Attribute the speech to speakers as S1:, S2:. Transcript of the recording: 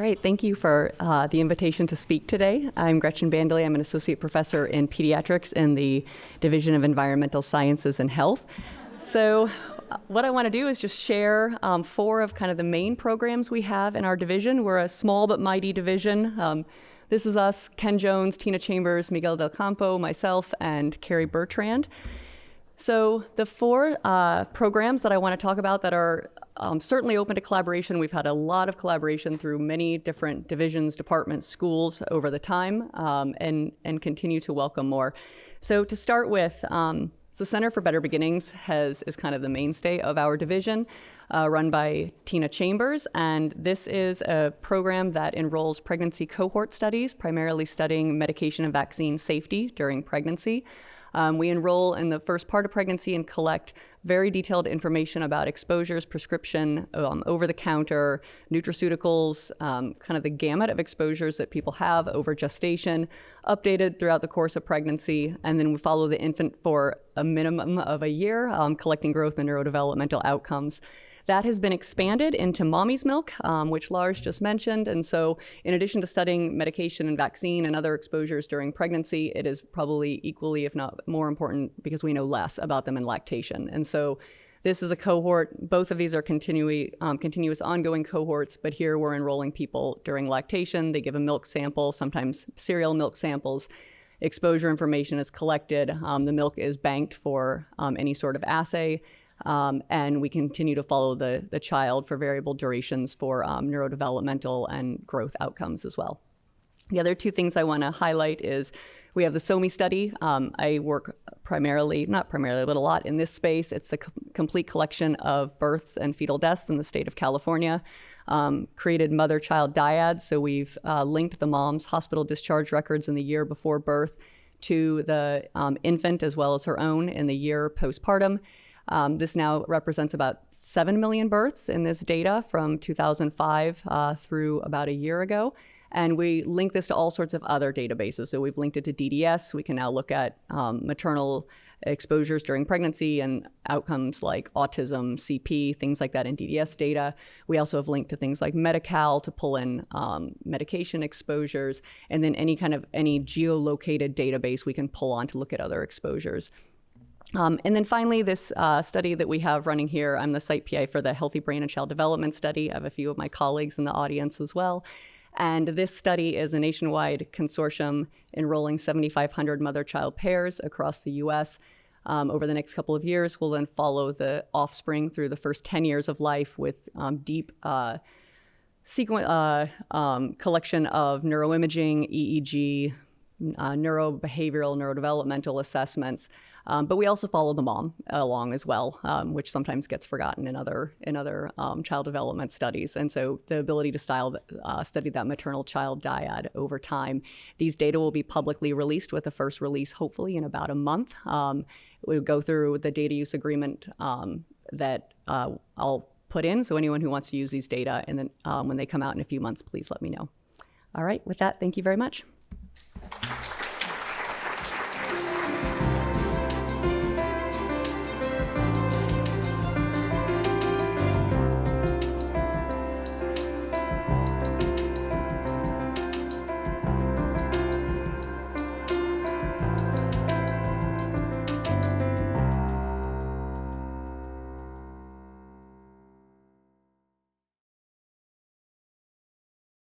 S1: right, thank you for the invitation to speak today. I'm Gretchen Bandoli. I'm an associate professor in pediatrics in the Division of Environmental Sciences and Health. So what I want to do is just share 4 of kind of the main programs we have in our division. We're a small but mighty division. This is us, Ken Jones, Tina Chambers, Miguel Del Campo, myself, and Carrie Bertrand. So the 4 programs that I want to talk about that are certainly open to collaboration. We've had a lot of collaboration through many different divisions, departments, schools over the time, and continue to welcome more. So to start with, the Center for Better Beginnings is kind of the mainstay of our division, run by Tina Chambers, and this is a program that enrolls pregnancy cohort studies, primarily studying medication and vaccine safety during pregnancy. We enroll in the first part of pregnancy and collect very detailed information about exposures, prescription, over-the-counter, nutraceuticals, kind of the gamut of exposures that people have over gestation, updated throughout the course of pregnancy, and then we follow the infant for a minimum of a year, collecting growth and neurodevelopmental outcomes. That has been expanded into mommy's milk, which Lars just mentioned. And so in addition to studying medication and vaccine and other exposures during pregnancy, it is probably equally, if not more important, because we know less about them in lactation. And so this is a cohort. Both of these are continuous ongoing cohorts, but here we're enrolling people during lactation. They give a milk sample, sometimes cereal milk samples. Exposure information is collected. The milk is banked for any sort of assay. And we continue to follow the child for variable durations for neurodevelopmental and growth outcomes as well. The other 2 things I want to highlight is we have the SOMI study. I work not primarily, but a lot in this space. It's a complete collection of births and fetal deaths in the state of California. Created mother-child dyads, so we've linked the mom's hospital discharge records in the year before birth to the infant as well as her own in the year postpartum. This now represents about 7 million births in this data from 2005 through about a year ago. And we link this to all sorts of other databases. So we've linked it to DDS. We can now look at maternal exposures during pregnancy and outcomes like autism, CP, things like that in DDS data. We also have linked to things like Medi-Cal to pull in medication exposures, and then any geolocated database we can pull on to look at other exposures. And then finally, this study that we have running here, I'm the site PI for the Healthy Brain and Child Development Study. I have a few of my colleagues in the audience as well. And this study is a nationwide consortium enrolling 7,500 mother-child pairs across the U.S. Over the next couple of years, we'll then follow the offspring through the first 10 years of life with deep collection of neuroimaging, EEG, neurobehavioral, neurodevelopmental assessments. But we also follow the mom along as well, which sometimes gets forgotten in other child development studies. And so the ability to study that maternal-child dyad over time. These data will be publicly released with the first release, hopefully in about a month. We'll go through the data use agreement that I'll put in. So anyone who wants to use these data, and then when they come out in a few months, please let me know. All right, with that, thank you very much.